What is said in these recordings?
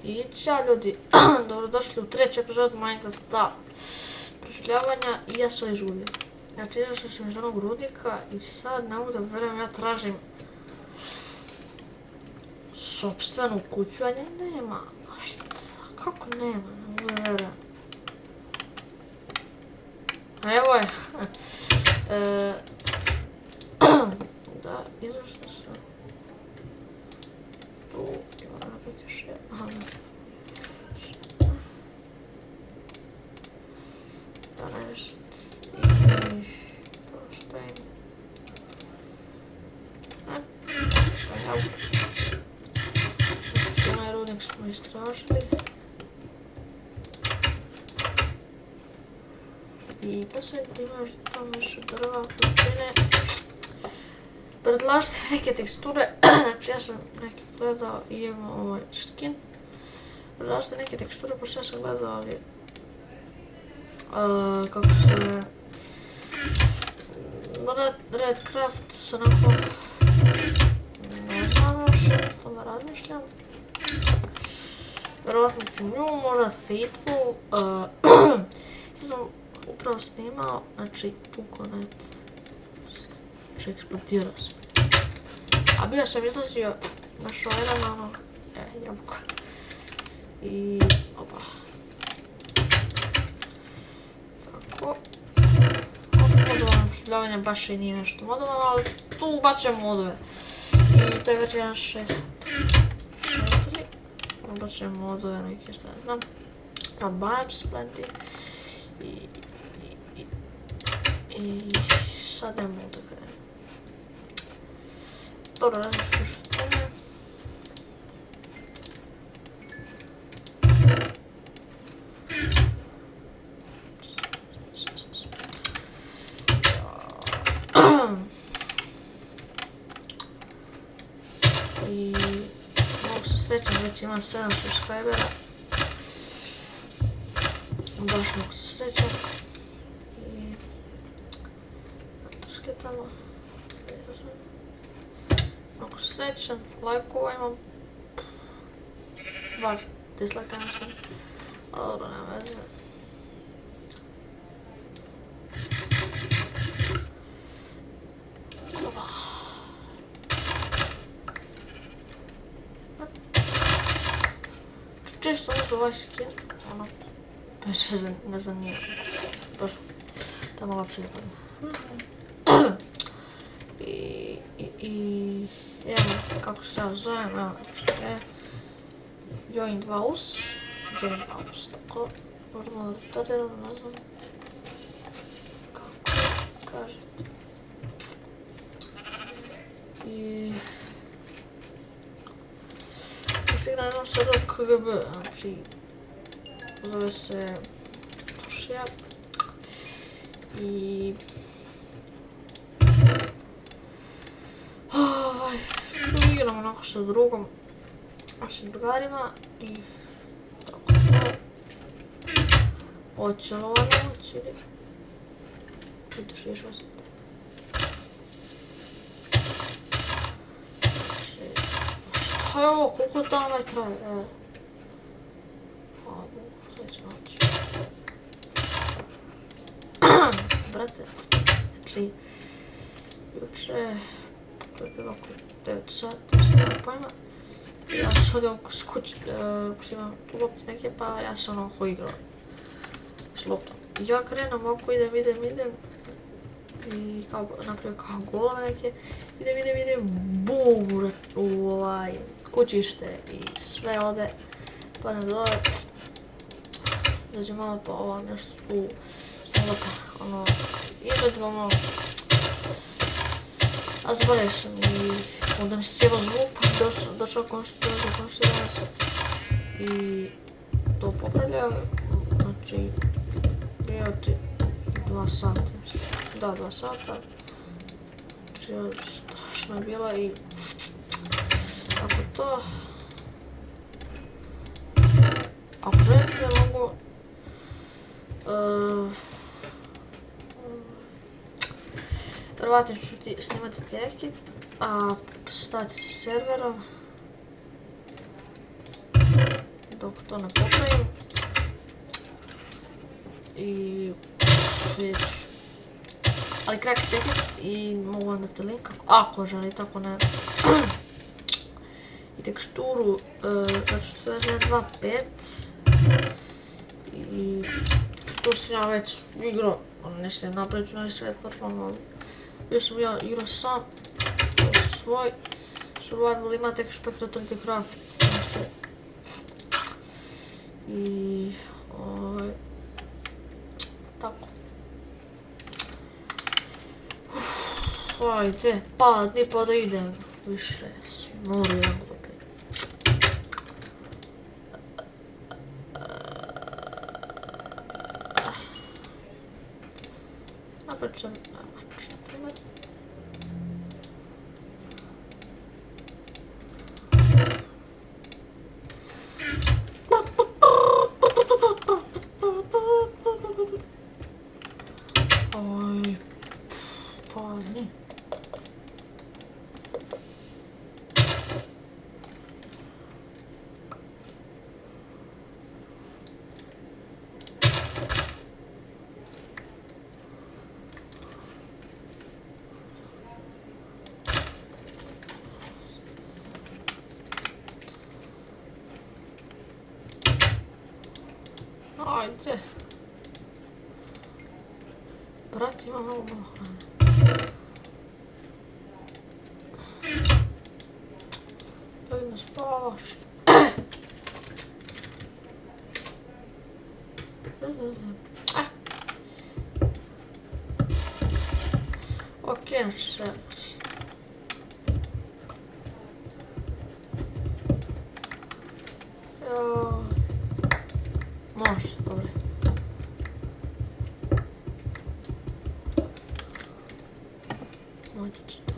I ćao ljudi, dobrodošli u treću epizodu Minecrafta preživljavanja i ja sam izgubio. Znači izašao sam iz onog rudnika i sad ne mogu da verujem, ja tražim sopstvenu kuću, a nje nema. A šta? Kako nema? Ne mogu da verujem. A evo je. Da, izašao sam. Tu ima biti još je. Aha, ne. 11 i to šta ima. Evo. Znači onaj rudnik smo istražili. I da se da ima još tamo više drva, količine. Predlažite neke teksture, znači ja sam neke gledao i imam ovaj skin. Predlažite neke teksture, pošto ja sam gledao, ali kako se zove Redcraft sa onako ne znam još, o tome razmišljam. Vjerovatno ću nju, možda Faithful. Sad sam upravo snimao, znači Pukonet. Znači eksplodirao sam. A bio sam izlazio na šojera na onog jabuka. I opa. Tako. Modovano preživljavanje baš i nije nešto modovano, ali tu ubacujem modove. I to je već 1.6.4. Ubacujem modove neke šta ne znam. Pa Biome Splendid. I sad ne mogu da krenem. Dobro, razmišljam još o tome. I mogu se srećan, već imam 7 subscribera. Baš mogu se srećan. I troške tamo. Mogu se srećan, lajkova imam 2 dislajka mislim. A dobro, nema veze. Čisto uzeo ovaj skin, onako, bez veze, ne znam, nije, baš, tamo lakše ne padne. I, evo, kako se ja zovem, evo, čekaj, join house, tako, možda malo retardirano, ne znam, kako kažete. I igram jednom server KGB, znači zove se Toršija i tu igram onako sa našim drugarima i tako to. Oćelovano noć ili vidiš još osjeti. Šta je ovo, koliko dana ovaj traje, evo. Hvala Bogu, sve će naći. Brate, znači, juče, to je bilo oko 9 sati, sam nema pojma. I ja sam hodio s kući, pošto imam tu lopte neke, pa ja sam onako igrao s loptom. I ja krenem ovako, idem. I napravio kao golove neke, idem, bum, u ovaj kućište i sve ode, padne dole, dođe malo pa ovo nešto tu, što je ono, izgledalo ono, a zaboravio sam i onda mi se sjelo zvuk, došao komšija i to popravljao, znači, bio ti 2 sata, mislim. Da, 2 sata. Znači, strašno je bila i ako to... Ako želite mogu... Vjerovatno ću snimati tekit, a stati sa serverom. dok to ne popravim. I vidjet ću. Ali krakite efekt i mogu vam dati link ako želite, ako ne. I teksturu, znači to je 2.5. I tu sam ja već igrao, ne smijem napravit ću na svijet normalno, ali još sam ja igrao sam svoj survival, ima tek Spectrator Craft. I tako. Ajde, pa da idem više, smorujem dok. Napravit ću mač, na primjer. Oj, padni. Ajde. Brat, ima mnogo hrane. Daj da spavaš. Ok, znači se reći. Može, dobro. Moći će to.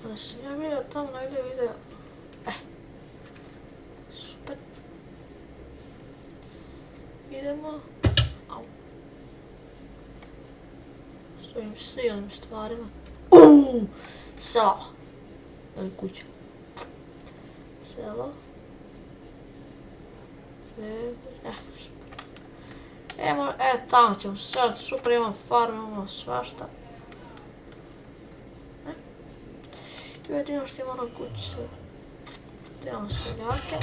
Da sam ja vidio tamo negdje video. Super. Idemo. Au. S ovim silnim stvarima. Selo. Ili kuća. Selo. Super. Tamo ćemo sad, super, imamo farm, imamo svašta. I jedino što imamo na kući sve. Tu imamo seljake.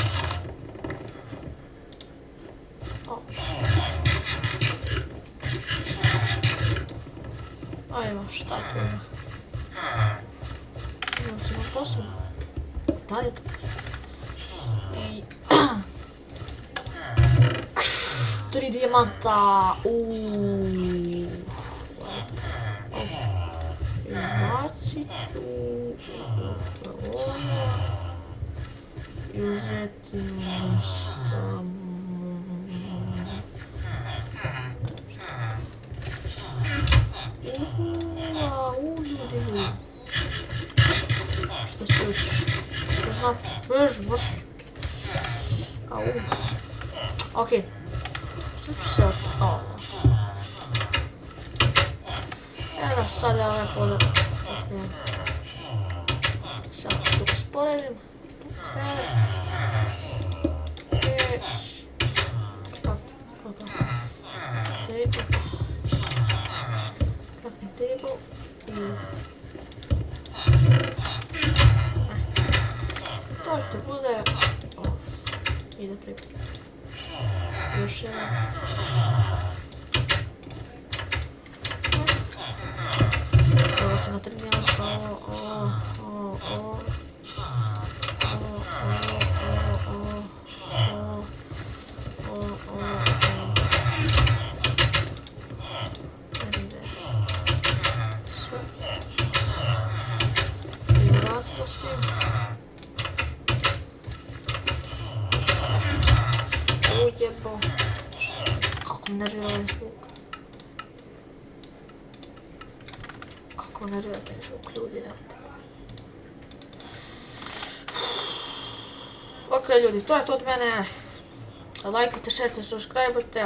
Ajmo, šta tu ima? Imamo što imamo posebno. Da li je to? I... 3 dijamanta! I bacit ću... I uzeti nešto... Ljudi. Što se uči? Što znam? Brš. Au. Okej. Sad ću se ovo. Da sad ja ovaj podar. Sad tu sporedim. Krevet. Peć. Crafting table. I... To što bude... Ide pripremiti. Još jedan. Ovo ću na 3 dijamanta, ovo. Sve. I rasto s tim. Ujebo. Kako nervira ovaj zvuk. Kako nervira taj zvuk, ljudi, nemate. Ok, ljudi, to je to od mene. Lajkujte, šerite, subscribeujte.